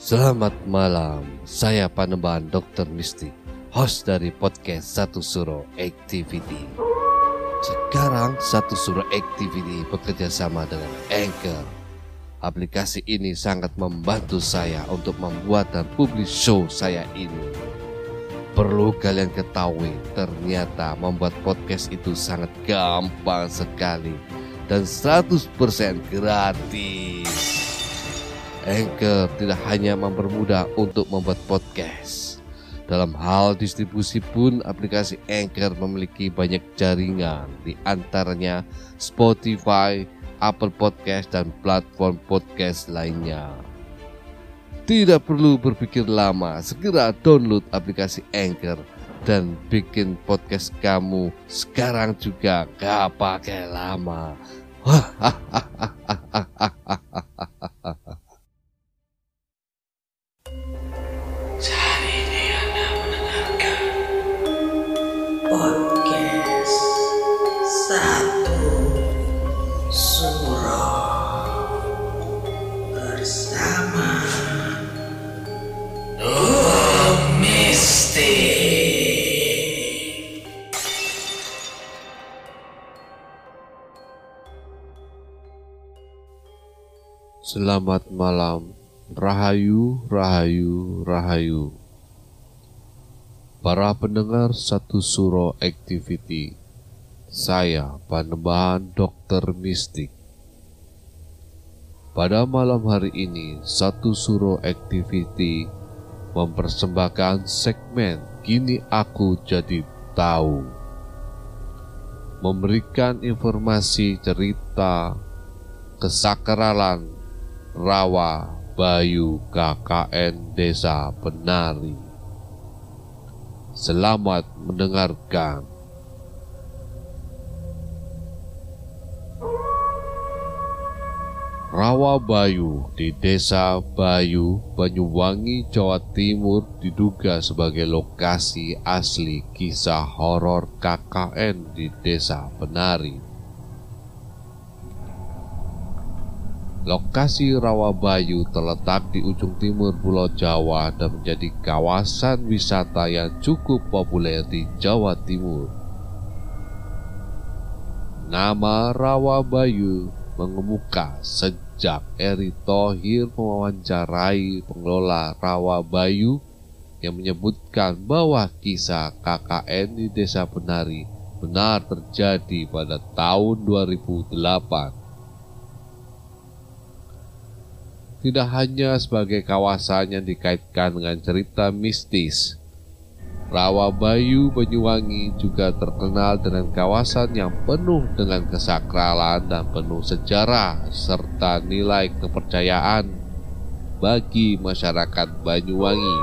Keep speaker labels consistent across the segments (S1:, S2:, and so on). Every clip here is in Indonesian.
S1: Selamat malam, saya Panembahan Dr. Mistik, host dari podcast Satu Suro Activity. Sekarang Satu Suro Activity bekerja sama dengan Anchor. Aplikasi ini sangat membantu saya untuk membuat dan publish show saya ini. Perlu kalian ketahui, ternyata membuat podcast itu sangat gampang sekali dan 100% gratis. Anchor tidak hanya mempermudah untuk membuat podcast. Dalam hal distribusi pun aplikasi Anchor memiliki banyak jaringan, di antaranya Spotify, Apple Podcast, dan platform podcast lainnya. Tidak perlu berpikir lama, segera download aplikasi Anchor dan bikin podcast kamu sekarang juga, gak pakai lama.
S2: Saat ini Anda mendengarkan podcast Satu Suro bersama Mistik.
S1: Selamat malam. Rahayu, rahayu, rahayu. Para pendengar Satu Suro Activity, saya Panembahan Dr. Mistik. Pada malam hari ini, Satu Suro Activity mempersembahkan segmen Kini Aku Jadi Tahu, memberikan informasi cerita kesakralan Rawa Bayu KKN Desa Penari. Selamat mendengarkan. Rawa Bayu di Desa Bayu, Banyuwangi, Jawa Timur diduga sebagai lokasi asli kisah horor KKN di Desa Penari. Lokasi Rawa Bayu terletak di ujung timur Pulau Jawa dan menjadi kawasan wisata yang cukup populer di Jawa Timur. Nama Rawa Bayu mengemuka sejak Erick Thohir mewawancarai pengelola Rawa Bayu yang menyebutkan bahwa kisah KKN di Desa Penari benar terjadi pada tahun 2008. Tidak hanya sebagai kawasan yang dikaitkan dengan cerita mistis, Rawa Bayu Banyuwangi juga terkenal dengan kawasan yang penuh dengan kesakralan dan penuh sejarah serta nilai kepercayaan bagi masyarakat Banyuwangi.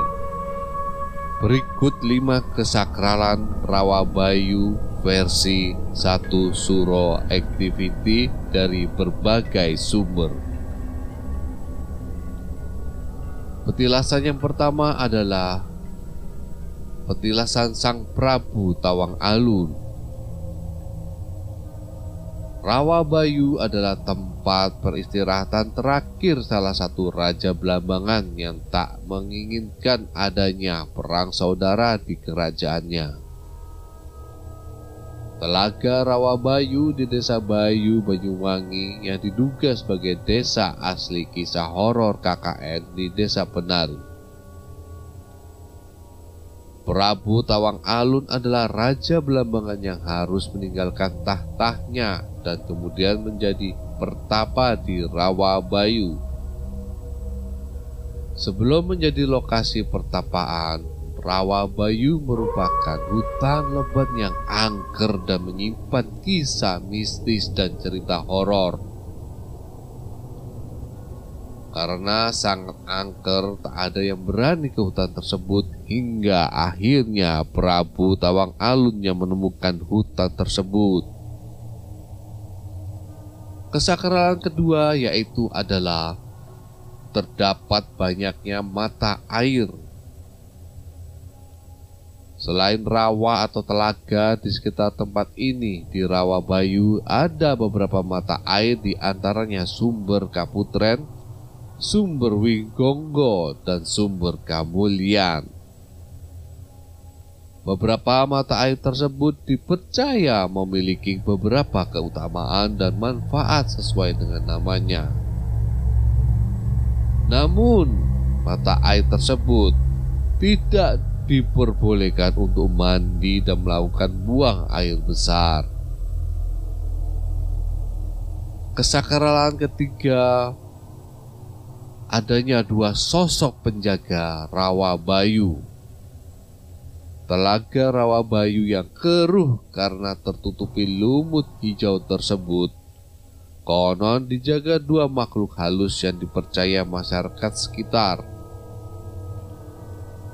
S1: Berikut 5 kesakralan Rawa Bayu versi Satu Suro Activity dari berbagai sumber. Petilasan yang pertama adalah petilasan Sang Prabu Tawang Alun. Rawa Bayu adalah tempat peristirahatan terakhir salah satu raja Blambangan yang tak menginginkan adanya perang saudara di kerajaannya. Telaga Rawa Bayu di Desa Bayu, Banyuwangi yang diduga sebagai desa asli kisah horor KKN di Desa Penari. Prabu Tawang Alun adalah raja Blambangan yang harus meninggalkan tahtanya dan kemudian menjadi pertapa di Rawa Bayu. Sebelum menjadi lokasi pertapaan, Rawa Bayu merupakan hutan lebat yang angker dan menyimpan kisah mistis dan cerita horor. Karena sangat angker, tak ada yang berani ke hutan tersebut hingga akhirnya Prabu Tawang Alun yang menemukan hutan tersebut. Kesakralan kedua yaitu adalah terdapat banyaknya mata air. Selain rawa atau telaga di sekitar tempat ini, di Rawa Bayu ada beberapa mata air, di antaranya sumber Kaputren, Sumber Wigonggo, dan Sumber Kamulyan. Beberapa mata air tersebut dipercaya memiliki beberapa keutamaan dan manfaat sesuai dengan namanya. Namun, mata air tersebut tidak diperbolehkan untuk mandi dan melakukan buang air besar. Kesakralan ketiga, adanya dua sosok penjaga Rawa Bayu. Telaga Rawa Bayu yang keruh karena tertutupi lumut hijau tersebut konon dijaga dua makhluk halus yang dipercaya masyarakat sekitar.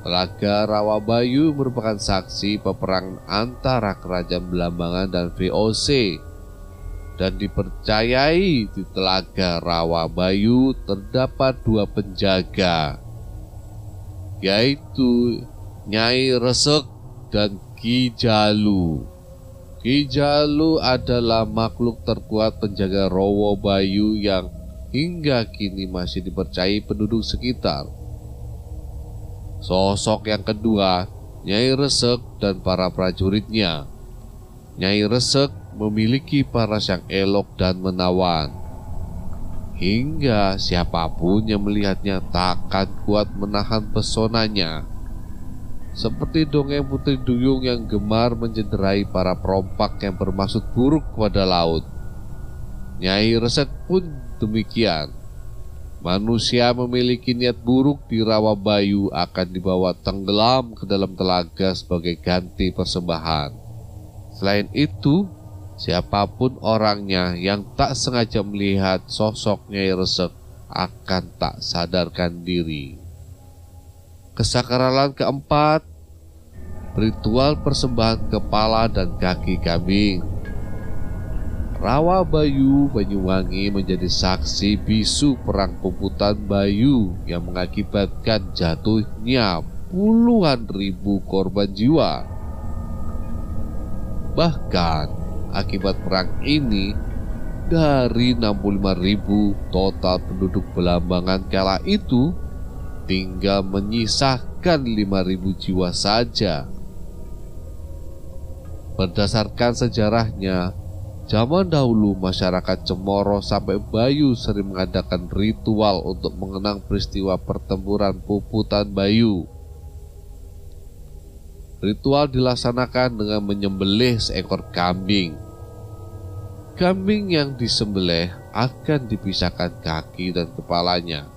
S1: Telaga Rawa Bayu merupakan saksi peperangan antara Kerajaan Belambangan dan VOC, dan dipercayai di Telaga Rawa Bayu terdapat dua penjaga, yaitu Nyai Resek dan Ki Jalu. Ki Jalu adalah makhluk terkuat penjaga Rawa Bayu yang hingga kini masih dipercayai penduduk sekitar. Sosok yang kedua, Nyai Resek dan para prajuritnya. Nyai Resek memiliki paras yang elok dan menawan, hingga siapapun yang melihatnya takkan kuat menahan pesonanya. Seperti dongeng Putri Duyung yang gemar mencederai para perompak yang bermaksud buruk kepada laut. Nyai Resek pun demikian. Manusia memiliki niat buruk di Rawa Bayu akan dibawa tenggelam ke dalam telaga sebagai ganti persembahan. Selain itu, siapapun orangnya yang tak sengaja melihat sosok Nyai Resek akan tak sadarkan diri. Kesakralan keempat, ritual persembahan kepala dan kaki kambing. Rawa Bayu Banyuwangi menjadi saksi bisu perang Puputan Bayu yang mengakibatkan jatuhnya puluhan ribu korban jiwa. Bahkan akibat perang ini, dari 65.000 total penduduk Belambangan kala itu tinggal menyisakan 5.000 jiwa saja. Berdasarkan sejarahnya, zaman dahulu masyarakat Cemoro sampai Bayu sering mengadakan ritual untuk mengenang peristiwa pertempuran Puputan Bayu. Ritual dilaksanakan dengan menyembelih seekor kambing. Kambing yang disembelih akan dipisahkan kaki dan kepalanya.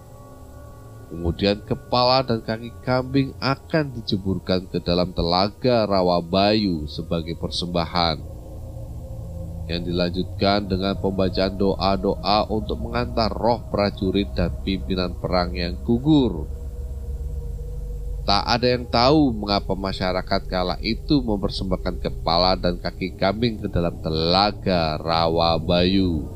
S1: Kemudian kepala dan kaki kambing akan dijeburkan ke dalam telaga Rawa Bayu sebagai persembahan, yang dilanjutkan dengan pembacaan doa-doa untuk mengantar roh prajurit dan pimpinan perang yang gugur. Tak ada yang tahu mengapa masyarakat kala itu mempersembahkan kepala dan kaki kambing ke dalam telaga Rawa Bayu.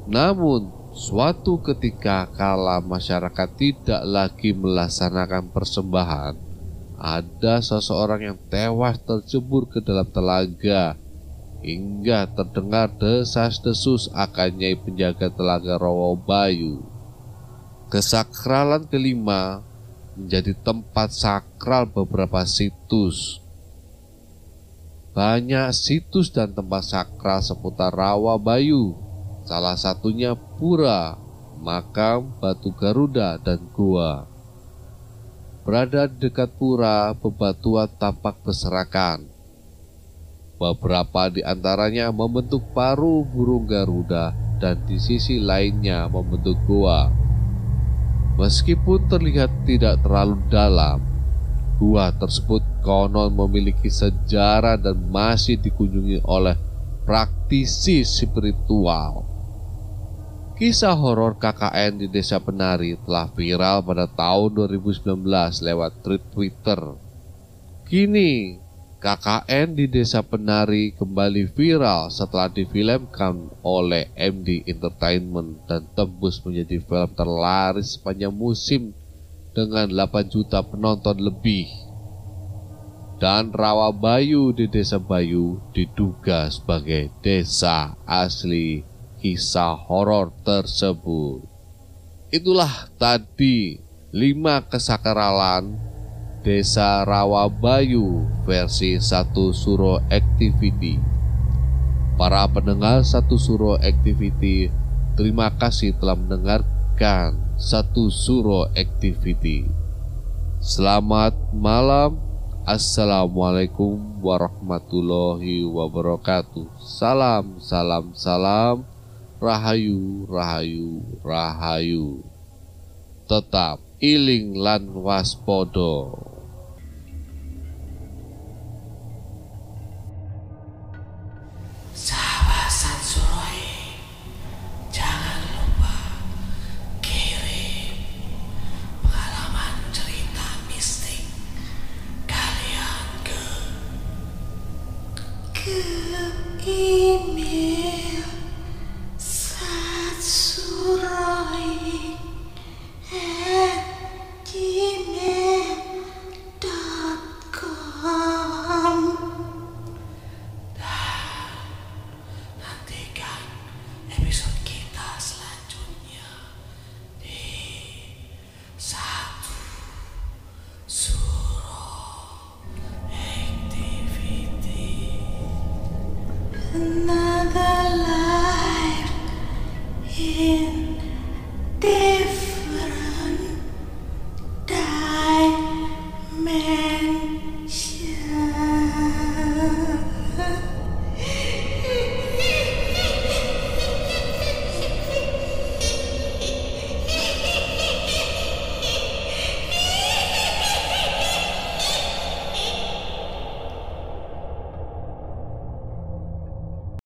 S1: Namun, suatu ketika kala masyarakat tidak lagi melaksanakan persembahan, ada seseorang yang tewas tercebur ke dalam telaga hingga terdengar desas-desus akan Nyai penjaga telaga Rawa Bayu. Kesakralan kelima, menjadi tempat sakral beberapa situs. Banyak situs dan tempat sakral seputar Rawa Bayu. Salah satunya pura, makam, batu Garuda, dan gua. Berada di dekat pura, bebatuan tampak berserakan. Beberapa di antaranya membentuk paruh burung Garuda dan di sisi lainnya membentuk gua. Meskipun terlihat tidak terlalu dalam, gua tersebut konon memiliki sejarah dan masih dikunjungi oleh praktisi spiritual. Kisah horor KKN di Desa Penari telah viral pada tahun 2019 lewat tweet Twitter. Kini, KKN di Desa Penari kembali viral setelah difilmkan oleh MD Entertainment dan tembus menjadi film terlaris sepanjang musim dengan 8 juta penonton lebih. Dan Rawa Bayu di Desa Bayu diduga sebagai desa asli kisah horor tersebut. Itulah tadi 5 kesakralan Desa Rawabayu versi Satu Suro Activity. Para pendengar Satu Suro Activity, terima kasih telah mendengarkan Satu Suro Activity. Selamat malam. Assalamualaikum warahmatullahi wabarakatuh. Salam, salam, salam. Rahayu, rahayu, rahayu. Tetap iling lan waspodo.
S2: Sahabat Sansuroi, jangan lupa kirim pengalaman cerita mistik kalian ke email satsuroi@gmail.com. Nantikan episode kita selanjutnya di Satu Suro Activity. Another life in